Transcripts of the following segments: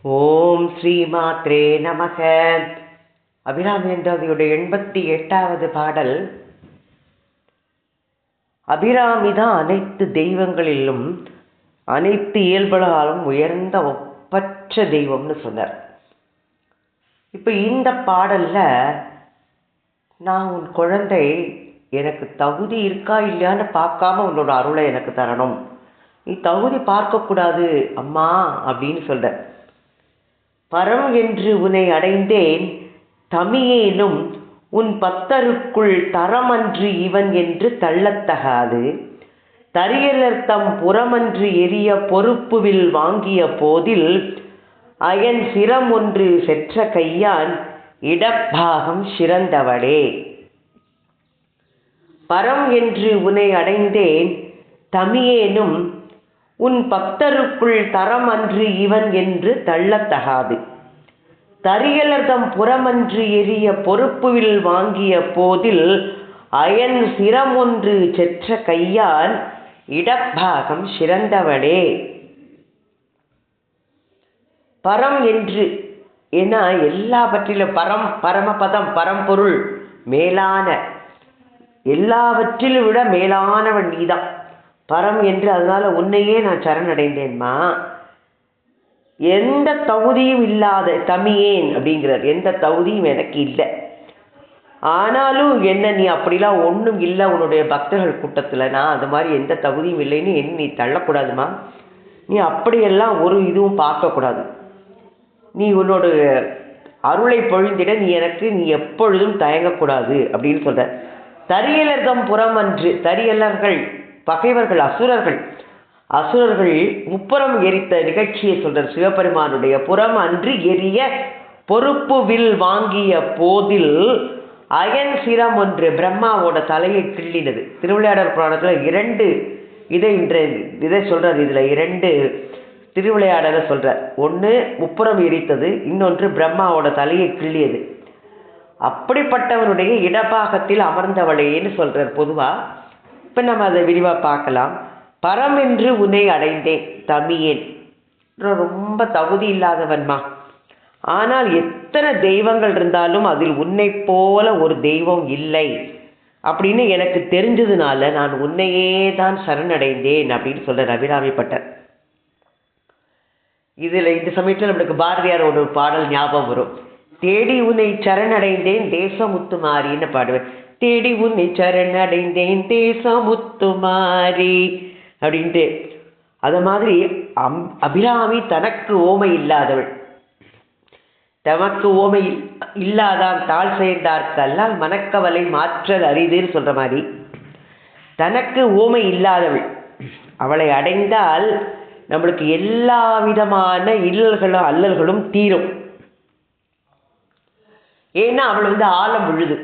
ஓம் ஸ்ரீமாத்ரே நமக. அபிராமியந்தாதியுடைய 88வது பாடல். அபிராமிதான் அனைத்து தெய்வங்களிலும் அனைத்து இயல்புகளாலும் உயர்ந்த ஒப்பற்ற தெய்வம்னு சொன்னார். இப்போ இந்த பாடல்ல நான் உன் குழந்தை, எனக்கு தகுதி இருக்கா இல்லையான்னு பார்க்காம உன்னோட அருளை எனக்கு தரணும், நீ தகுதி பார்க்கக்கூடாது அம்மா அப்படின்னு சொல்ற. பரம் என்று உன்னை அடைந்தேன் தமியேனும் உன் பத்தருக்குள் தரமன்று இவன் என்று தள்ளத்தகாது. தரியலர்த்தம் புறமன்று எரிய பொறுப்புவில் வாங்கிய போதில் அயன் சிரம் ஒன்று செற்ற கையான் இடப்பாகம் சிறந்தவளே. பரம் என்று உன்னை அடைந்தேன் தமியேனும் உன் பக்தருக்குள் தரம் அன்று இவன் என்று தள்ளத்தகாது. தரியலர்தம் புறமன்று எரிய பொறுப்புவில் வாங்கிய போதில் அயன் சிரம் ஒன்று செற்ற கையான் இடப்பாகம் சிறந்தவளே. பரம் என்று ஏன்னா எல்லாவற்றிலும் பரம், பரமபதம், பரம்பொருள், மேலான, எல்லாவற்றிலும் விட மேலானவன் நீதான் பரம் என்று. அதனால உன்னையே நான் சரணடைந்தேன்மா. எந்த தகுதியும் இல்லாத தமியேன் அப்படிங்கிறார். எந்த தகுதியும் எனக்கு இல்லை, ஆனாலும் என்ன நீ அப்படிலாம் ஒன்றும் இல்லை உன்னுடைய பக்தர்கள் கூட்டத்தில், நான் அது மாதிரி எந்த தகுதியும் இல்லைன்னு என்ன நீ தள்ளக்கூடாதுமா. நீ அப்படியெல்லாம் ஒரு இதுவும் பார்க்கக்கூடாது. நீ உன்னோட அருளை பொழிந்திட நீ எப்பொழுதும் தயங்கக்கூடாது அப்படின்னு சொல்ற. தரியலர்தம் புறமன்று, தரியலர்கள் பகைவர்கள், அசுரர்கள் முப்புறம் எரித்த நிகழ்ச்சியை சொல்றார் சிவபெருமானுடைய. புறம் அன்று எரிய பொறுப்பு வில் வாங்கிய போதில் அயன் சிரம் ஒன்று பிரம்மாவோட தலையை கிள்ளினது. திருவிளையாடல் புராணத்தில் 2 இதை சொல்றார். இதுல 2 திருவிளையாடலை சொல்றார். ஒன்று முப்புறம் எரித்தது, இன்னொன்று பிரம்மாவோட தலையை கிள்ளியது. அப்படிப்பட்டவனுடைய இடபாகத்தில் அமர்ந்தவளேன்னு சொல்றார் பொதுவா. இப்ப நம்ம அதை விரிவா பார்க்கலாம். பரம் என்று உன்னை அடைந்தேன் தமியேன், ரொம்ப தகுதி இல்லாதவன்மா. ஆனால் எத்தனை தெய்வங்கள் இருந்தாலும் அதில் உன்னை போல ஒரு தெய்வம் இல்லை அப்படின்னு எனக்கு தெரிஞ்சதுனால நான் உன்னையே தான் சரணடைந்தேன் அப்படின்னு சொல்ற அபிராமிப்பட்டர். இதுல இந்த சமயத்தில் நம்மளுக்கு பாரதியார் ஒரு பாடல் ஞாபகம் வரும். தேடி உன்னை சரணடைந்தேன் தேசமுத்துமாரின்னு பாடுவேன். தேடி உன்னை சரணடைந்தேன் தேசமுத்துமாரி அப்படின்ட்டு. அது மாதிரி அபிராமி தனக்கு ஓமை இல்லாதவள், தமக்கு ஓமை இல்லாதான் தாழ் சேர்ந்தார்க்கல்லால் மனக்கவலை மாற்றல் அரிதுன்னு சொல்ற மாதிரி தனக்கு ஓமை இல்லாதவள். அவளை அடைந்தால் நம்மளுக்கு எல்லா விதமான இல்லல்களும் அல்லல்களும் தீரும். ஏன்னா அவள் ஆழம் விழுது.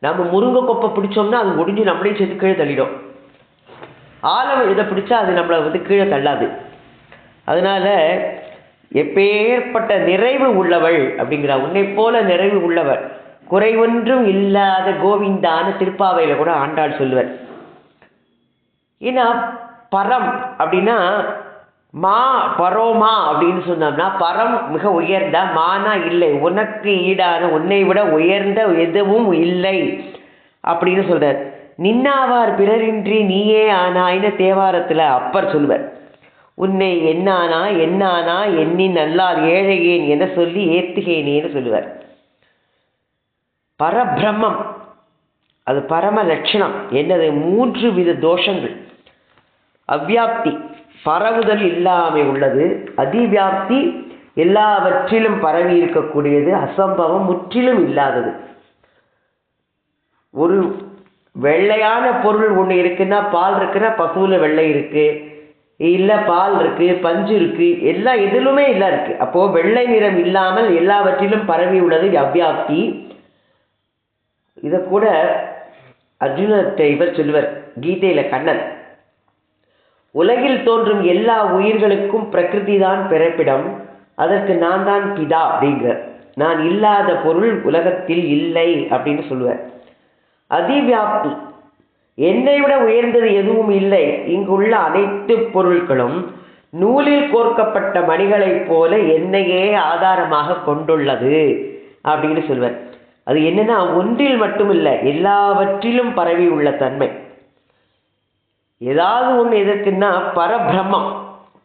நம்ம முருங்கை கொப்பை பிடிச்சோம்னா அது முடிஞ்சு நம்மளையும் சேர்த்து கீழே தள்ளிடும். ஆழம் விழுத பிடிச்சா அது நம்மளை கீழே தள்ளாது. அதனால எப்பேற்பட்ட நிறைவு உள்ளவள் அப்படிங்கிறா. உன்னை போல நிறைவு உள்ளவள், குறைவொன்றும் இல்லாத கோவிந்தான திருப்பாவையில கூட ஆண்டாள் சொல்லுவர். ஏன்னா பரம் அப்படின்னா மா பரோமா அப்படின்னு சொன்னோம்னா பரம் மிக உயர்ந்த, மானா இல்லை, உனக்கு ஈடான உன்னை விட உயர்ந்த எதுவும் இல்லை அப்படின்னு சொல்றார். நின்னாவார் பிறரின்றி நீயே ஆனாய்னு தேவாரத்துல அப்பர் சொல்லுவர். உன்னை என்னானா எண்ணி நல்லால் ஏழையேன் என சொல்லி ஏத்துகேனேன்னு சொல்லுவார். பரபிரம்மம் அது பரம லட்சணம். என்னது? 3 வித தோஷங்கள். அவ்வியாப்தி, பரவுதல் இல்லாமை உள்ளது. அதிவியாப்தி, எல்லாவற்றிலும் பரவி இருக்கக்கூடியது. அசம்பவம், முற்றிலும் இல்லாதது. ஒரு வெள்ளையான பொருள் ஒன்று இருக்குன்னா, பால் இருக்குன்னா பசுவில் வெள்ளை இருக்கு, இல்லை பால் இருக்கு, பஞ்சு இருக்கு, எல்லா எதிலுமே இல்லை இருக்கு. அப்போ வெள்ளை நிறம் இல்லாமல் எல்லாவற்றிலும் பரவி உள்ளது அவ்வியாப்தி. இதை கூட அர்ஜுனத்தை இவர் சொல்லுவர் கீதையில கண்ணன். உலகில் தோன்றும் எல்லா உயிர்களுக்கும் பிரகிருதி தான் பிறப்பிடம், அதற்கு நான் தான் பிதா அப்படிங்கிற. நான் இல்லாத பொருள் உலகத்தில் இல்லை அப்படின்னு சொல்லுவார். அதிவியாப்தி, என்னை விட உயர்ந்தது எதுவும் இல்லை. இங்குள்ள அனைத்து பொருட்களும் நூலில் கோர்க்கப்பட்ட மணிகளைப் போல என்னையே ஆதாரமாக கொண்டுள்ளது அப்படின்னு சொல்வார். அது என்னன்னா ஒன்றில் மட்டும் இல்லை, எல்லாவற்றிலும் பரவி உள்ள தன்மை. ஏதாவது ஒன்று எதற்குன்னா பரபிரம்மம்.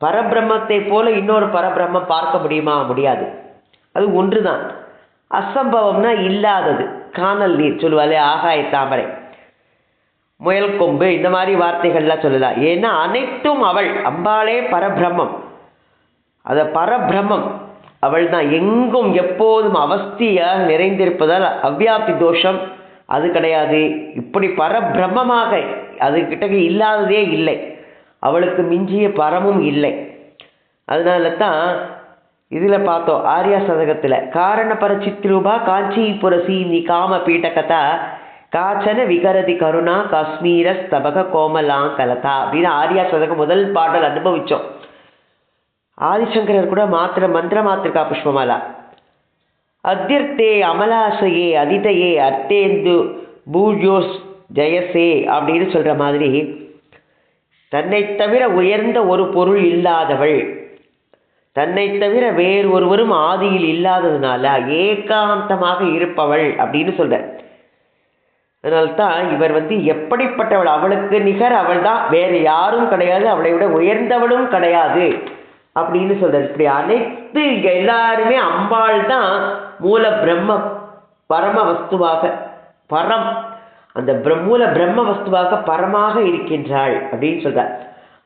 பரபிரம்மத்தை போல இன்னொரு பரபிரம்மம் பார்க்க முடியுமா? முடியாது. அது ஒன்று தான். அசம்பவம்னா இல்லாதது. காணல் நீர் சொல்லுவாளே, ஆகாய தாமரை, முயல் கொம்பு, இந்த மாதிரி வார்த்தைகள்லாம் சொல்லலாம். ஏன்னா அனைத்தும் அவள், அம்பாளே பரபிரம்மம். அத பரபிரம்மம் அவள் தான், எங்கும் எப்போதும் அவஸ்தியாக நிறைந்திருப்பதால் அவ்வியாப்தி தோஷம் அது கிடையாது. இப்படி பரபிரம்மமாக அது கிட்ட இல்லாததே இல்லை, அவளுக்கு மிஞ்சிய பரமும் இல்லை. அதனால தான் இதில் பார்த்தோம் ஆர்யா சதகத்தில், காரண பரச்சித்ரூபா காஞ்சிபுரசி நி காம பீட்டகதா காச்சன விகரதி கருணா காஷ்மீர ஸ்தபக கோமலாங்கலதா அப்படின்னு ஆர்யா சதகம் முதல் பாடல் அனுபவித்தோம். ஆதிசங்கரர் கூட மந்திர மாத்திருக்கா புஷ்பமாலா, அத்தியர்த்தே அமலாசையே அதிதையே அர்த்தேந்து பூஜோஸ் ஜெயசே அப்படின்னு சொல்கிற மாதிரி, தன்னை தவிர உயர்ந்த ஒரு பொருள் இல்லாதவள், தன்னை தவிர வேறு ஒருவரும் ஆதியில் இல்லாததுனால ஏகாந்தமாக இருப்பவள் அப்படின்னு சொல்ற. அதனால்தான் இவர் எப்படிப்பட்டவள், அவளுக்கு நிகர் அவள் தான், வேறு யாரும் கிடையாது, அவளை விட உயர்ந்தவளும் கிடையாது அப்படின்னு சொல்றாரு. இப்படி அனைத்து எல்லாருமே அம்பாள் தான் மூல பிரம்ம பரம வஸ்துவாக, பரம் அந்த மூல பிரம்ம வஸ்துவாக பரமாக இருக்கின்றாள் அப்படின்னு சொல்றார்.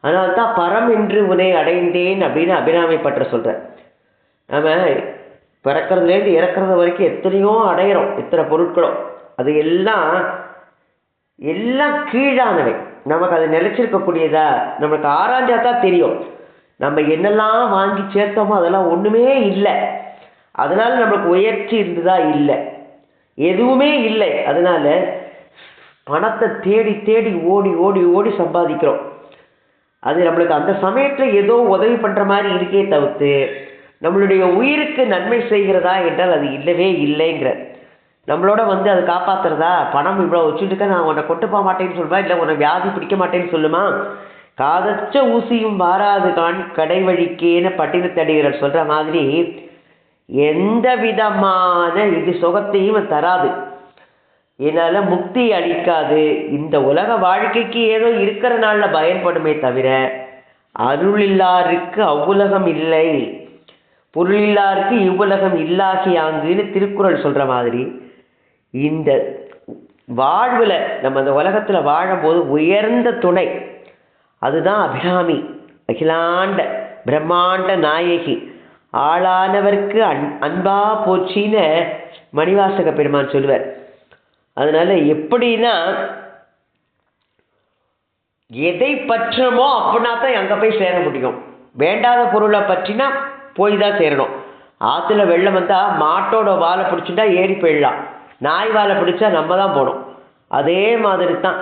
அதனால்தான் பரம் என்று உன்னை அடைந்தேன் அப்படின்னு அபிராமி பற்ற சொல்ற. நம்ம பிறக்கிறதுலேருந்து இறக்குறது வரைக்கும் எத்தனையோ அடையிறோம், எத்தனை பொருட்களும், அது எல்லாம் கீழானவை. நமக்கு அது நிலைச்சிருக்கக்கூடியதா நம்மளுக்கு ஆராய்ஞ்சா தான் தெரியும். நம்ம என்னெல்லாம் வாங்கி சேர்த்தோமோ அதெல்லாம் ஒன்றுமே இல்லை. அதனால நம்மளுக்கு உயர்ச்சி இருந்ததா? இல்லை, எதுவுமே இல்லை. அதனால பணத்தை தேடி தேடி ஓடி ஓடி ஓடி சம்பாதிக்கிறோம். அது நம்மளுக்கு அந்த சமயத்தில் ஏதோ உதவி பண்ணுற மாதிரி இருக்கே தவிர்த்து நம்மளுடைய உயிருக்கு நன்மை செய்கிறதா என்றால் அது இல்லவே இல்லைங்கிற. நம்மளோட அது காப்பாற்றுறதா? பணம் இவ்வளோ வச்சுட்டுக்க நான் உன்னை கொண்டு போக மாட்டேன்னு சொல்லுவா, இல்லை உன்னை வியாதி பிடிக்க மாட்டேன்னு சொல்லுமா? காதச்ச ஊசியும் வாராது கான் கடை வழிக்கேன்னு பட்டினத்தடிகர் சொல்கிற மாதிரி எந்த விதமான இது சுகத்தையும் தராது, என்னால் முக்தி அளிக்காது. இந்த உலக வாழ்க்கைக்கு ஏதோ இருக்கிற நாளில் பயன்படுமே தவிர அருளில்லாருக்கு அவ்வுலகம் இல்லை, பொருளில்லாருக்கு இவ்வுலகம் இல்லாகியாங்குன்னு திருக்குறள் சொல்கிற மாதிரி இந்த வாழ்வில் நம்ம அந்த உலகத்தில் வாழும்போது உயர்ந்த துணை அதுதான் அபிராமி, அகிலாண்ட பிரம்மாண்ட நாயகி, ஆளானவர்க்கு அன்பா போச்சின்னு மணிவாசக பெருமான் சொல்லுவார். அதனால எப்படின்னா எதை பற்றமோ அப்படின்னா தான் அங்கே போய் சேர முடியும். வேண்டாத பொருளை பற்றினா போய் தான் சேரணும். ஆற்றுல வெள்ளம் வந்தால் மாட்டோட வாழை பிடிச்சிட்டா ஏறி போயிடலாம், நாய் வாழை பிடிச்சா நம்ம தான் போகணும். அதே மாதிரி தான்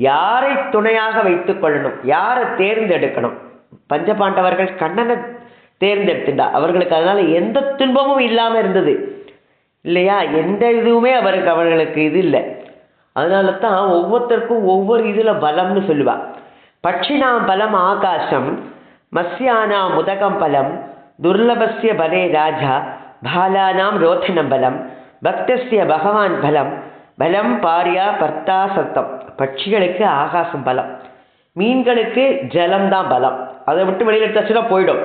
யாரை துணையாக வைத்து கொள்ளணும், யாரை தேர்ந்தெடுக்கணும். பஞ்சபாண்டவர்கள் கண்ணனை தேர்ந்தெடுத்துட்டா அவர்களுக்கு அதனால எந்த துன்பமும் இல்லாமல் இருந்தது இல்லையா? எந்த இதுவுமே அவர்களுக்கு இது இல்லை. அதனால தான் ஒவ்வொருத்தருக்கும் ஒவ்வொரு இதில் பலம்னு சொல்லுவா. பட்சினாம் பலம் ஆகாசம், மத்ஸ்யானாம் முதகம் பலம், துர்லபஸ்ய பலே ராஜா, பாலானாம் ரோதனம் பலம், பக்தஸ்ய பகவான் பலம், பலம் பாரியா பர்த்தா சத்தம். பட்சிகளுக்கு ஆகாசம் பலம், மீன்களுக்கு ஜலம்தான் பலம், அதை விட்டு வெளியில் எடுத்தாச்சுன்னா போயிடும்.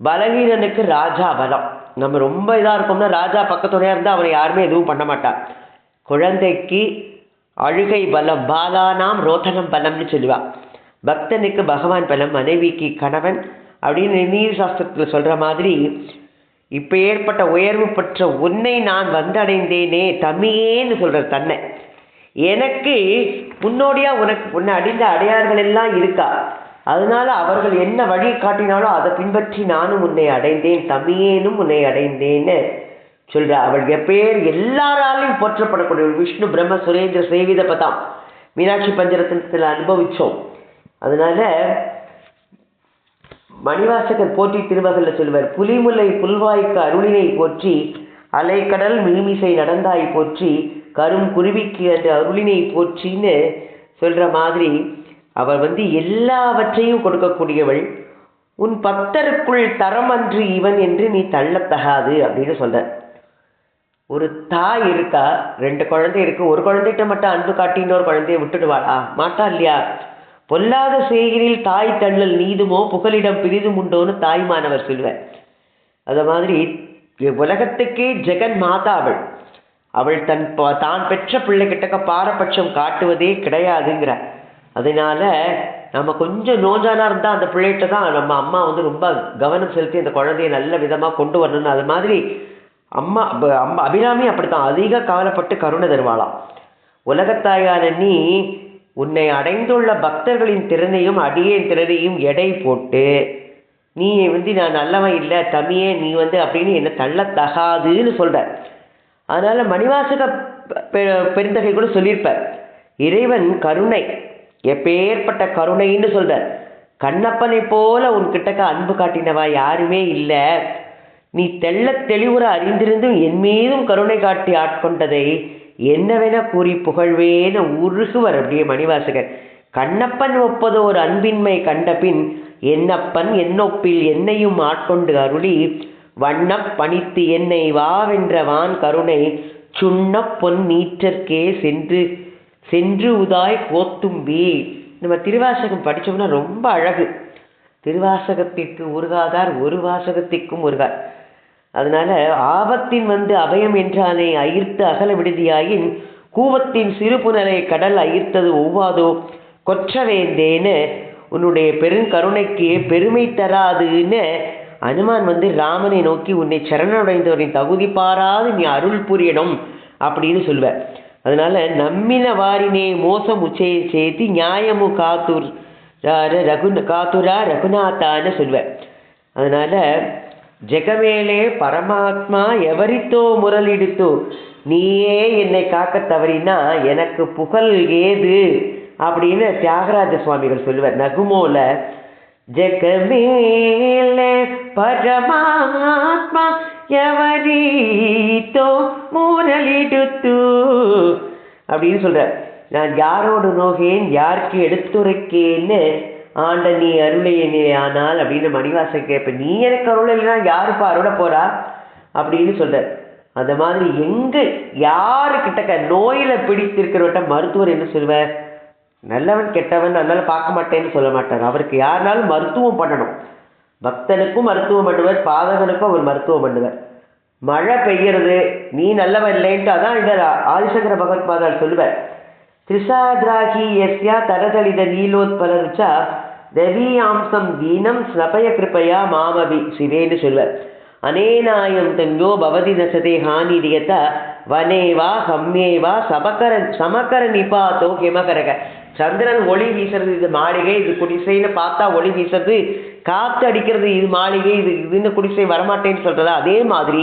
பலவீனனுக்கு ராஜா பலம். நம்ம ரொம்ப இதாக இருக்கோம்னா ராஜா பக்கத்துடையாக இருந்தால் அவனை யாருமே எதுவும் பண்ண மாட்டான். குழந்தைக்கு அழுகை பலம், பாலானாம் ரோதனம் பலம்னு சொல்லுவாள். பக்தனுக்கு பகவான் பலம், மனைவிக்கு கணவன் அப்படின்னு நீர் சாஸ்திரத்தில் சொல்கிற மாதிரி இப்போ ஏற்பட்ட உயர்வு பெற்ற உன்னை நான் வந்தடைந்தேனே தம்மியேன்னு சொல்கிற தன்னை. எனக்கு முன்னோடியாக உன்னை அடைந்த அடையார்கள் எல்லாம் இருக்கா, அதனால அவர்கள் என்ன வழி காட்டினாலும் அதை பின்பற்றி நானும் உன்னை அடைந்தேன், தம்மியேனும் உன்னை அடைந்தேன்னு சொல்ற. அவள் எப்பேர் எல்லாராலையும் போற்றப்படக்கூடிய விஷ்ணு பிரம்ம சுரேந்திர சேவித பதாம் மீனாட்சி பஞ்சரத்னத்தில் அனுபவித்தோம். அதனால மணிவாசகர் போற்றி திருமகளில் சொல்வார், புலிமுல்லை புல்வாய்க்கு அருளினை போற்றி, அலைக்கடல் மீமிசை நடந்தாய் போற்றி, கரும் குருவிக்கு அந்த அருளினை போற்றின்னு சொல்ற மாதிரி அவள் எல்லாவற்றையும் கொடுக்கக்கூடியவள், உன் பக்தருக்குள் தரமன்று இவன் என்று நீ தள்ளத்தகாது அப்படின்னு சொல்ற. ஒரு தாய் இருக்கா, 2 குழந்தை இருக்கு, ஒரு குழந்தைகிட்ட மட்டும் அன்பு காட்டி இன்னொரு குழந்தைய விட்டுடுவாளா? மாட்டா இல்லையா? பொல்லாத செய்கிறில் தாய் தள்ளல் நீதுமோ புகலிடம் பிரிதும் உண்டோன்னு தாய்மானவர் சொல்லுவார். அது மாதிரி உலகத்துக்கே ஜெகன் மாதா அவள். அவள் தான் பெற்ற பிள்ளைகிட்டக்க பாரபட்சம் காட்டுவதே கிடையாதுங்கிற. அதனால நம்ம கொஞ்சம் நோஞ்சானா இருந்தால் அந்த பிள்ளைகிட்ட தான் நம்ம அம்மா ரொம்ப கவனம் செலுத்தி அந்த குழந்தைய நல்ல விதமாக கொண்டு வரணும்னு. அது மாதிரி அம்மா அபிராமி அப்படித்தான் அதிக கவலைப்பட்டு கருணை தருவாளாம். உலகத்தாயான நீ உன்னை அடைந்துள்ள பக்தர்களின் திறனையும் அடியேன் திறனையும் எடை போட்டு நீ நான் நல்லவன் இல்லை தம்பியே நீ அப்படின்னு என்னை தள்ளத்தகாதுன்னு சொல்ற. அதனால மணிவாசக பெருந்தகை கூட சொல்லியிருப்ப, இறைவன் கருணை எப்பேற்பட்ட கருணைன்னு சொல்ற. கண்ணப்பனை போல உன்கிட்டக்க அன்பு காட்டினவா யாருமே இல்லை. நீ தெளிவுற அறிந்திருந்தும் என் மீதும் கருணை காட்டி ஆட்கொண்டதை என்னவென கூறி புகழ்வேன உருகுவர். அப்படியே மணிவாசகர் கண்ணப்பன் ஒப்பதோ ஒரு அன்பின்மை கண்டபின் என்னப்பன் என்னொப்பில் என்னையும் ஆட்கொண்டு அருளி வண்ணப் பணித்து என்னை வாவென்ற வான் கருணை சுண்ண பொன் நீற்றற்கே சென்று உதாய் கோத்தும்பி. நம்ம திருவாசகம் படித்தோம்னா ரொம்ப அழகு. திருவாசகத்திற்கு உருகாதார் ஒரு வாசகத்திற்கும் உருகார். அதனால ஆபத்தின் அபயம் என்றானே அயிர்த்து அகல விடுதியாயின் கூவத்தின் சிறுபுனலை கடல் அயிர்த்தது ஒவ்வாதோ கொற்றவேந்தேன்னு உன்னுடைய பெருங்கருணைக்கு பெருமை தராதுன்னு அனுமான் ராமனை நோக்கி உன்னை சரணடைந்தவரின் தகுதி பாராது நீ அருள் புரியணும் அப்படின்னு சொல்லுவ. அதனால நம்மின வாரினே மோசம் உச்சையை சேர்த்து நியாயமு காத்துரா ரகுநாத்தான்னு சொல்லுவ. அதனால ஜெகமேலே பரமாத்மா எவரித்தோ முரலிடுத்தோ நீயே என்னை காக்க தவறினா எனக்கு புகழ் ஏது அப்படின்னு தியாகராஜ சுவாமிகள் சொல்லுவார். நகுமோல ஜெகமேலே பரமாத்மா எவரித்தோ முரலிடுத்து அப்படின்னு சொல்ற. நான் யாரோடு நோகேன் யாருக்கு எடுத்துரைக்கேன்னு ஆண்ட நீ அருளையே ஆனால் அப்படின்னு மணிவாசன் கேட்ப. நீ எனக்கு அருள் இல்லைன்னா யாருப்பா அருள போறா அப்படின்னு சொல்ற. அந்த மாதிரி யாருக்கிட்ட நோயில பிடித்திருக்கிறவட்ட மருத்துவர் என்ன சொல்லுவார்? நல்லவன் கெட்டவன் அதனால பார்க்க மாட்டேன்னு சொல்ல மாட்டார். அவருக்கு யாருனாலும் மருத்துவம் பண்ணணும். பக்தனுக்கும் மருத்துவம் பண்ணுவார், பாதகனுக்கும் அவர் மருத்துவம் பண்ணுவார். மழை பெய்யறது நீ நல்லவன் இல்லைன்ட்டு அதான் இந்த ஆதிசங்கர பகவத்பாதால் சொல்லுவார். திரிசாத்ராகி எஸ்யா தரதளித நீலோத்பலருச்சா தேவீயாம்சம் தீனம் ஸ்னபய கிருப்பையா மாமபி சிவேன்னு சொல்வார். அனேனாயம் தஞ்சோ பவதி நசதே ஹானிரியத வனேவா ஹம்யேவா சமகர நிபாத்தோ ஹிமகரக. சந்திரன் ஒளி வீசுறது இது மாளிகை இது குடிசைன்னு பார்த்தா ஒளி வீசுறது, காற்று அடிக்கிறது இது மாளிகை இது இந்த குடிசை வரமாட்டேன்னு சொல்றதா. அதே மாதிரி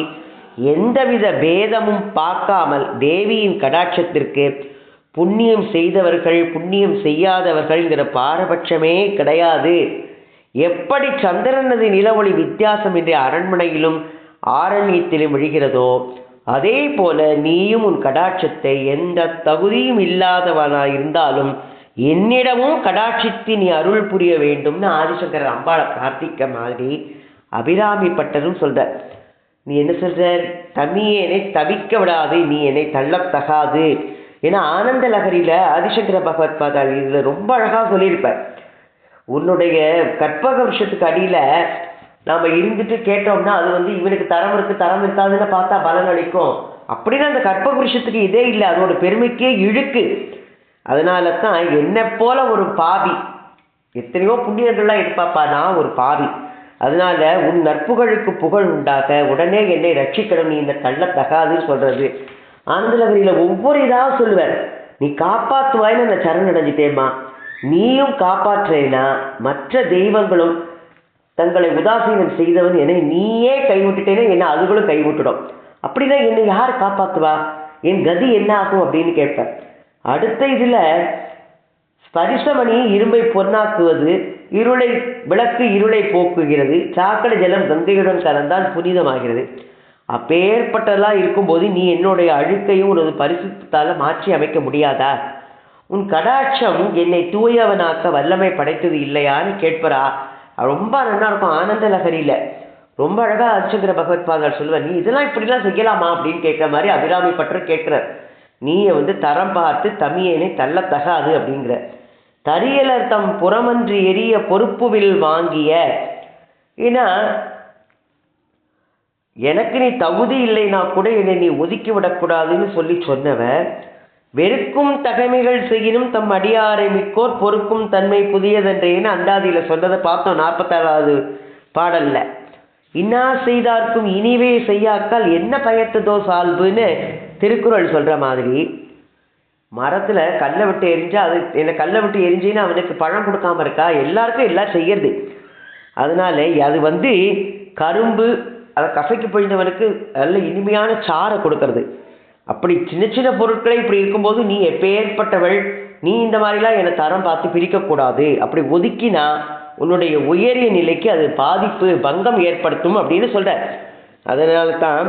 எந்தவித பேதமும் பார்க்காமல் தேவியின் கடாட்சத்திற்கு புண்ணியம் செய்தவர்கள் புண்ணியம் செய்யாதவர்கள்ங்கிற பாரபட்சமே கிடையாது. எப்படி சந்திரனது நிலவொளி வித்தியாசம் இன்றைய அரண்மனையிலும் ஆரண்யத்திலும் விழுகிறதோ அதே போல நீயும் உன் கடாட்சத்தை எந்த தகுதியும் இல்லாதவனாக இருந்தாலும் என்னிடமும் கடாட்சித்து நீ அருள் புரிய வேண்டும்னு ஆதிசங்கரர் அம்பாளை பிரார்த்திக்க மாதிரி அபிராமி பட்டரும் சொல்ற. நீ என்ன சொல்ற? தம்மியே என்னை தவிக்க விடாது, நீ என்னை தள்ளத்தகாது. ஏன்னா ஆனந்த லகரியில ஆதிசங்கர பகவத்பாதால் இதுல ரொம்ப அழகா சொல்லியிருப்ப. உன்னுடைய கற்பக விஷயத்துக்கு அடியில நாம இருந்துட்டு கேட்டோம்னா அது இவனுக்கு தரம் இருக்கு தரம் இருக்காதுன்னு பார்த்தா பலன் அளிக்கும். அப்படின்னா அந்த கற்பக விஷயத்துக்கு இதே இல்லை, அதோட பெருமைக்கே இழுக்கு. அதனால தான் என்னை போல ஒரு பாவி, எத்தனையோ புண்ணியங்கள்லாம் இருப்பாப்பா, நான் ஒரு பாவி. அதனால உன் நற்புகழுக்கு புகழ் உண்டாக உடனே என்னை ரட்சிக்கணும், நீ இந்த தள்ளத்தகாதுன்னு சொல்றது. ஆனந்தலகரியில ஒவ்வொரு இதாக சொல்லுவார். நீ காப்பாற்றுவாயின்னு நான் சரணடைஞ்சிட்டேம்மா, நீயும் காப்பாற்றேனா மற்ற தெய்வங்களும் தங்களை உதாசீனம் செய்தவன் என்னை நீயே கைவிட்டுட்டேன்னா என்ன அதுகளும் கைவிட்டுடும். அப்படின்னா என்னை யார் காப்பாற்றுவா, என் கதி என்ன ஆகும் அப்படின்னு கேட்பேன். அடுத்த இதுல ஸ்பரிசமணி இரும்பை பொன்னாக்குவது, விளக்கு இருளை போக்குகிறது, சாக்கடை ஜலம் கங்கையுடன் கலந்தால் புனிதமாகிறது. அப்பேற்பட்டதெல்லாம் இருக்கும்போது நீ என்னுடைய அழுக்கையும் உனது பரிசுத்தால மாற்றி அமைக்க முடியாதா? உன் கடாட்சம் என்னை தூயவனாக்க வல்லமை படைத்தது இல்லையான்னு கேட்பரா ரொம்ப நல்லா இருக்கும். ஆனந்த லகரியில் ரொம்ப அழகாக ஆதிசங்கர பகவத்பாதர் சொல்லுவார், நீ இதெல்லாம் இப்படிலாம் செய்யலாமா அப்படின்னு கேட்குற மாதிரி அபிராமி பற்ற கேட்குறார். நீயை தரம் பார்த்து தமியேனை தள்ளத்தகாது அப்படிங்கிற. தரியலர் தம் புறமன்று எரிய பொறுப்புவில் வாங்கிய. ஏன்னா எனக்கு நீ தகுதி இல்லைனா கூட என்னை நீ ஒதுக்கி விடக்கூடாதுன்னு சொல்லி சொன்னவர், வெறுக்கும் தகைமைகள் செய்யினும் தம் அடியாரை மிக்கோர் பொறுக்கும் தன்மை புதியதென்றேன்னு அந்தாதியில் சொன்னதை பார்த்தோம் 46வது பாடல்ல. இன்னா செய்தார்க்கும் இனிவே செய்யாக்கால் என்ன பயத்ததோ சால்புன்னு திருக்குறள் சொல்ற மாதிரி, மரத்தில் கல்லை விட்டு எரிஞ்சா அது என்ன கல்லை விட்டு எரிஞ்சின்னு அவனுக்கு பழம் கொடுக்காம இருக்கா? எல்லாருக்கும் எல்லாம் செய்யறது. அதனால அது கரும்பு அதை கசைக்கு போயிட்டவனுக்கு நல்ல இனிமையான சாரை கொடுக்கறது. அப்படி சின்ன சின்ன பொருட்களை இப்படி இருக்கும்போது நீ எப்பேற்பட்டவள், நீ இந்த மாதிரிலாம் என்னை தரம் பார்த்து பிரிக்கக்கூடாது, அப்படி ஒதுக்கினா உன்னுடைய உயரிய நிலைக்கு அது பாதிப்பு பங்கம் ஏற்படுத்தும் அப்படின்னு சொல்ற. அதனால தான்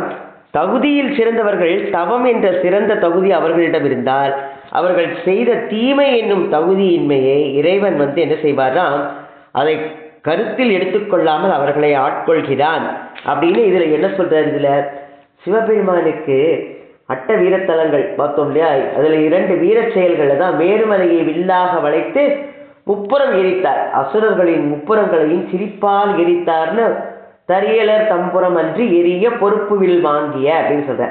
தகுதியில் சிறந்தவர்கள் தவம் என்ற சிறந்த தகுதி அவர்களிடம் இருந்தால் அவர்கள் செய்த தீமை என்னும் தகுதியின்மையை இறைவன் என்ன செய்வார்னா அதை கருத்தில் எடுத்துக்கொள்ளாமல் அவர்களை ஆட்கொள்கிறான் அப்படின்னு இதுல என்ன சொல்றாரு? இதுல சிவபெருமானுக்கு அட்ட வீரத்தலங்கள் பார்த்தோம் இல்லையா? அதுல 2 வீரச் செயல்களை தான் மேருமலையை வில்லாக வளைத்து முப்புறம் எரித்தார். அசுரர்களின் முப்புறங்களையும் சிரிப்பால் எரித்தார்னு தரியலர் தம்புறம் அன்றி எரிய பொறுப்பு வில் வாங்கிய அப்படின்னு சொல்ற.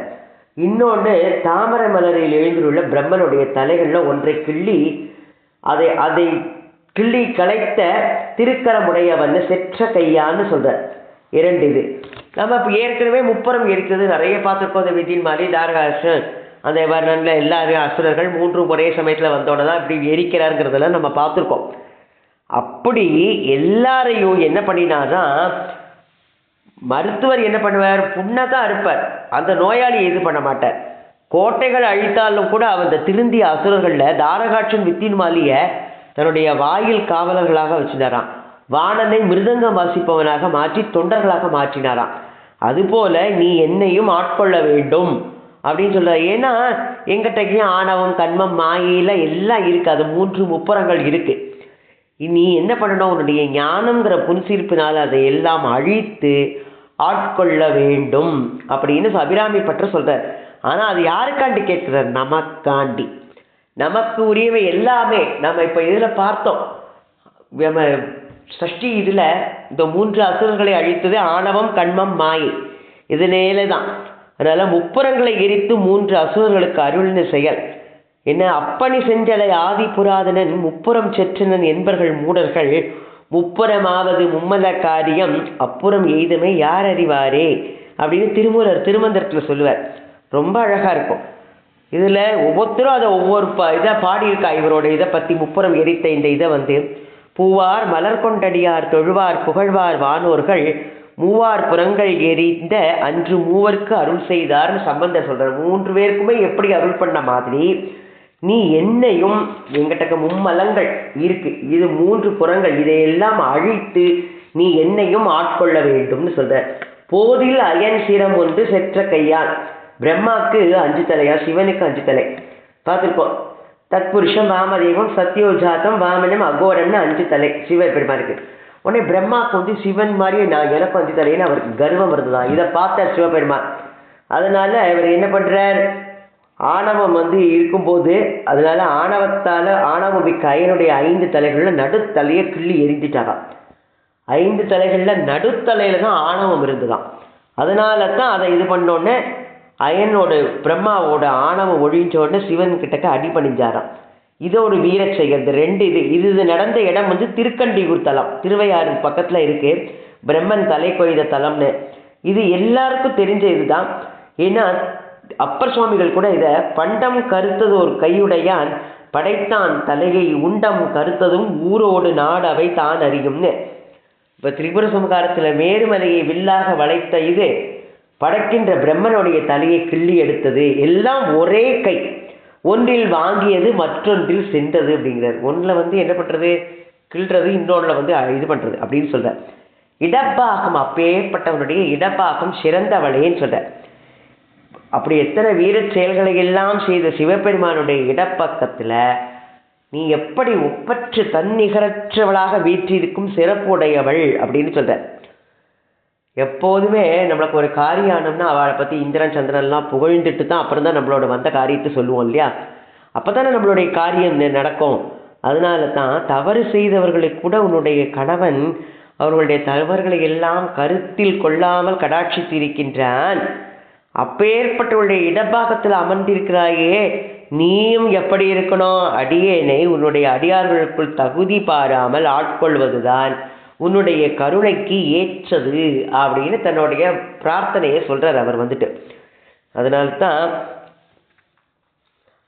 இன்னொன்று தாமரை மலரில் எழுந்துள்ள பிரம்மனுடைய தலைகள்ல ஒன்றை கிள்ளி அதை கிள்ளி களைத்த திருக்கரமுடையவன் செற்ற கையான்னு சொல்ற. 2 இது நம்ம இப்போ ஏற்கனவே முப்புறம் எரிக்கிறது நிறைய பார்த்துருக்கோம். அந்த விதின் மாதிரி தாரகாசுரன் அந்த வர்ணனில் எல்லாரும் அசுரர்கள் 3 ஒரே சமயத்தில் வந்தோட தான் இப்படி எரிக்கிறாருங்கிறதெல்லாம் நம்ம பார்த்துருக்கோம். அப்படி எல்லாரையும் என்ன பண்ணினார்னா, மருத்துவர் என்ன பண்ணுவார்? புண்ணதான் அறுப்பார், அந்த நோயாளியை இது பண்ண மாட்டார். கோட்டைகள் அழித்தாலும் கூட அந்த திருந்திய அசுரர்களில் தாரகாட்சன் வித்தின் மாலிய தன்னுடைய வாயில் காவலர்களாக வச்சுட்டாராம். வாணனை மிருதங்கம் வாசிப்பவனாக மாற்றி தொண்டர்களாக மாற்றினாராம். அதுபோல நீ என்னையும் ஆட்கொள்ள வேண்டும் அப்படின்னு சொல்ற. ஏன்னா எங்கிட்டையும் ஆணவம் கண்மம் மாயில எல்லாம் இருக்கு, அது 3 முப்புறங்கள் இருக்கு. நீ என்ன பண்ணணும்? உன்னுடைய ஞானம்ங்கிற புன்சிரிப்பினால் அதை எல்லாம் அழித்து ஆட்கொள்ள வேண்டும் அப்படின்னு அபிராமி பற்ற சொல்றார். ஆனா அது யாருக்காண்டி கேட்கிறார்? நமக்காண்டி. நமக்கு உரியவை எல்லாமே நம்ம இப்ப இதுல பார்த்தோம். நம்ம சஷ்டி இதுல இந்த 3 அசுரர்களை அழித்தது ஆணவம் கண்மம் மாயை இதனால தான். அதனால முப்புறங்களை எரித்து 3 அசுரர்களுக்கு அருள்னு செயல். என்ன அப்பனி செஞ்சலை ஆதி புராதனன் முப்புறம் செற்றனன் என்பர்கள் மூடர்கள் முப்புறமாவது மும்மல காரியம் அப்புறம் எய்தமை யார் அறிவாரே அப்படின்னு திருமூலர் திருமந்திரத்தில் சொல்லுவார். ரொம்ப அழகா இருக்கும். இதுல ஒவ்வொருத்தரும் அதை ஒவ்வொரு இதை பாடியிருக்கா. இவரோட இதை பத்தி முப்புறம் எரித்த இந்த இதை பூவார் மலர் கொண்டடியார் தொழுவார் புகழ்வார் வானோர்கள் மூவார் புறங்கள் எரிந்த அன்று மூவருக்கு அருள் செய்தார்னு சம்பந்தர் சொல்றார். 3 பேருக்குமே எப்படி அருள் பண்ண மாதிரி நீ என்னையும் எங்கிட்ட மும்மலங்கள் இருக்கு, இது 3 புறங்கள், இதையெல்லாம் அழித்து நீ என்னையும் ஆட்கொள்ள வேண்டும்னு சொல்ற. போதில் அயன் சிரம் ஒன்று செற்ற கையால். பிரம்மாக்கு 5 தலையா, சிவனுக்கு 5 தலை பார்த்துருக்கோம். தத்புருஷம் வாமதேவம் சத்யோஜாத்தம் வாமனம் அகோரம்னு 5 தலை சிவபெருமானுக்கு. உடனே பிரம்மாவுக்கு சிவன் மாதிரி நான் எனக்கு 5 தலைன்னு அவருக்கு கர்வம் இருந்ததான். இதை பார்த்தார் சிவபெருமான். அதனால இவர் என்ன பண்றார்? ஆணவம் இருக்கும்போது அதனால ஆணவமிக்க அயனுடைய 5 தலைகள்ல நடுத்தலையை கிள்ளி எரிஞ்சிட்டாராம். 5 தலைகள்ல நடுத்தலையில தான் ஆணவம் இருந்துதான். அதனால தான் அதை இது பண்ணோடனே அயனோட பிரம்மாவோட ஆணவம் ஒழிஞ்ச உடனே சிவன் கிட்டக்க அடி பணிஞ்சாராம். இது ஒரு வீர செயல். 2 இது நடந்த இடம் திருக்கண்டியூர் தலம், திருவையாறு பக்கத்துல இருக்கு. பிரம்மன் தலை கொய்த தலம்னு இது எல்லாருக்கும் தெரிஞ்ச இதுதான். ஏன்னா அப்பர் சுவாமிகள் கூட இதை பண்டம் கருத்தது ஒரு கையுடையான் படைத்தான் தலையை உண்டம் கருத்ததும் ஊரோடு நாடு அவை தான் அறியும்னு. இப்ப திரிபுர சம்ஹாரத்துல மேருமலையை வில்லாக வளைத்த இது படைக்கின்ற பிரம்மனுடைய தலையை கிள்ளி எடுத்தது. எல்லாம் ஒரே கை, ஒன்றில் வாங்கியது மற்றொன்றில் சென்றது அப்படிங்கிறார். ஒன்றில் என்ன பண்றது? கிள்றது, இன்னொன்றில் இது பண்றது அப்படின்னு சொல்ற. இடப்பாகம் அப்பேற்பட்டவனுடைய இடப்பாகம் சிறந்தவளேன்னு சொல்ற. அப்படி எத்தனை வீர செயல்களை எல்லாம் செய்த சிவபெருமானுடைய இடப்பக்கத்துல நீ எப்படி ஒப்பற்று தன்னிகரற்றவளாக வீற்றிருக்கும் சிறப்புடையவள் அப்படின்னு சொல்ற. எப்போதுமே நம்மளுக்கு ஒரு காரியம் ஆனோம்னா அவளை பற்றி இந்திரன் சந்திரன்லாம் புகழ்ந்துட்டு தான் அப்புறம் தான் நம்மளோட வந்த காரியத்தை சொல்லுவோம் இல்லையா? அப்போ தானே நம்மளுடைய காரியம் நடக்கும். அதனால தான் தவறு செய்தவர்களுக்கு கூட உன்னுடைய கணவன் அவர்களுடைய தவறுகளை எல்லாம் கருத்தில் கொள்ளாமல் கடாட்சித்திருக்கின்றான். அப்பேற்பட்டவருடைய இடபாகத்தில் அமர்ந்திருக்கிறாயே, நீயும் எப்படி இருக்கணும்? அடியேனை உன்னுடைய அடியார்களுக்குள் தகுதி பாராமல் ஆட்கொள்வதுதான் உன்னுடைய கருணைக்கு ஏற்றது அப்படின்னு தன்னுடைய பிரார்த்தனையை சொல்றார் அவர் வந்துட்டு. அதனால்தான்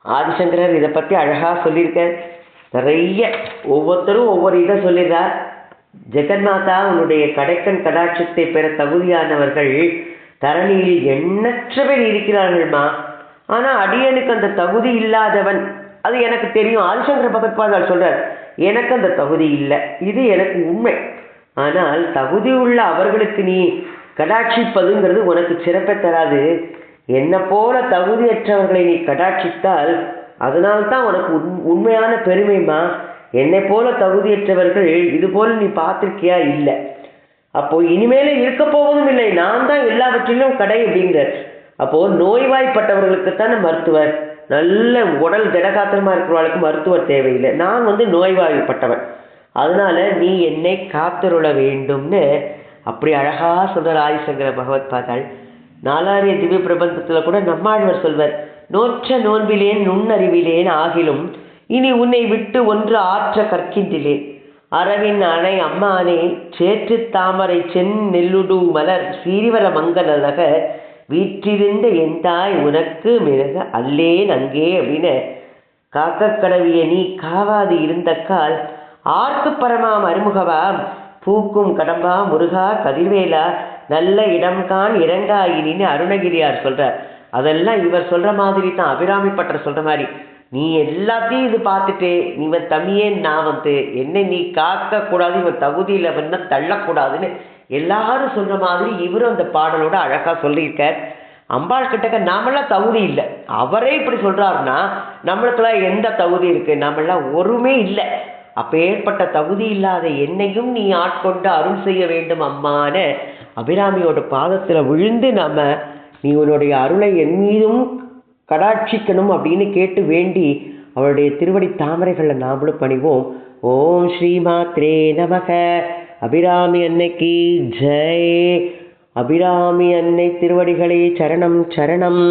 ஆதிசங்கரர் இதை பற்றி அழகாக சொல்லியிருக்கார். நிறைய ஒவ்வொருத்தரும் ஒவ்வொரு இதை சொல்லிடுறார். ஜெகன்மாதா உன்னுடைய கடைக்கண் கடாட்சத்தை பெற தகுதியானவர்கள் தரணியில் எண்ணற்ற பேர் இருக்கிறார்கள்மா. ஆனால் அடியனுக்கு அந்த தகுதி இல்லாதவன், அது எனக்கு தெரியும். ஆதிசங்கர பகவத்பாதால் சொல்றார், எனக்கு அந்த தகுதி இல்லை, இது எனக்கு உண்மை. ஆனால் தகுதி உள்ள அவர்களுக்கு நீ கடாட்சிப்பதுங்கிறது உனக்கு சிறப்பை தராது. என்னை போல தகுதியற்றவர்களை நீ கடாட்சித்தால் அதனால்தான் உனக்கு உண்மையான பெருமைமா. என்னை போல தகுதியற்றவர்கள் இது போல நீ பார்த்திருக்கியா? இல்லை. அப்போ இனிமேல இருக்க போவதும் இல்லை. நான் தான் எல்லாவற்றிலும் கடை அப்படிங்கிறார். அப்போ நோய்வாய்ப்பட்டவர்களுக்குத்தானே மருத்துவர். நல்ல உடல் திடகாத்திரமா இருக்கிறவர்களுக்கு மருத்துவர் தேவையில்லை. நான் நோய்வாய்ப்பட்டவன், அதனால நீ என்னை காத்தருள வேண்டும்னு அப்படி அழகா சொல்றார் ஆதிசங்கர பகவத்பாதாள். நாலாரிய திவ்ய பிரபந்தத்தில் கூட நம்மாழ்வார் சொல்வர், நோற்ற நோன்பிலேன் நுண்ணறிவிலேன் ஆகிலும் இனி உன்னை விட்டு ஒன்று ஆற்ற கற்கின்றிலேன். அரவின் அணை அம்மானே சேற்று தாமரை சென் நெல்லுடு மலர் சீரிவர மங்கலக வீற்றிருந்த என் தாய் உனக்கு மிளக அல்லேன் அங்கே அப்படின்னு காக்க கடவிய நீ காவாது இருந்த கால் ஆர்க்கு பரமாம் அருமுகவா பூக்கும் கடம்பா முருகா கதிர்வேலா நல்ல இடம்கான் இறங்காயினின்னு அருணகிரியார் சொல்றார். அதெல்லாம் இவர் சொல்ற மாதிரி தான், அபிராமி பட்டர் சொல்ற மாதிரி. நீ எல்லாத்தையும் இது பார்த்துட்டு இவன் தம்பியே நான் என்னை நீ காக்க கூடாது, இவன் தகுதியில் வந்து தள்ளக்கூடாதுன்னு எல்லாரும் சொல்ற மாதிரி இவரும் அந்த பாடலோட அழகா சொல்லியிருக்கார். அம்பாள் கிட்டக்க நாமெல்லாம் தகுதி இல்லை, அவரே இப்படி சொல்றாருன்னா நம்மளுக்கெல்லாம் எந்த தகுதி இருக்கு? நாமெல்லாம் ஒருமே இல்லை. அப்பேற்பட்ட தகுதி இல்லாத என்னையும் நீ ஆட்கொண்டு அருள் செய்ய வேண்டும் அம்மான அபிராமியோட பாதத்தில் விழுந்து நீ உன்னுடைய அருளை என் மீதும் கடாட்சிக்கணும் அப்படின்னு கேட்டு வேண்டி அவருடைய திருவடி தாமரைகளை நாமளும் பணிவோம். ஓம் ஸ்ரீமாத்ரே நமக. அபிராமி அன்னைக்கு ஜெய். அபிராமி அன்னை திருவடிகளே சரணம் சரணம்.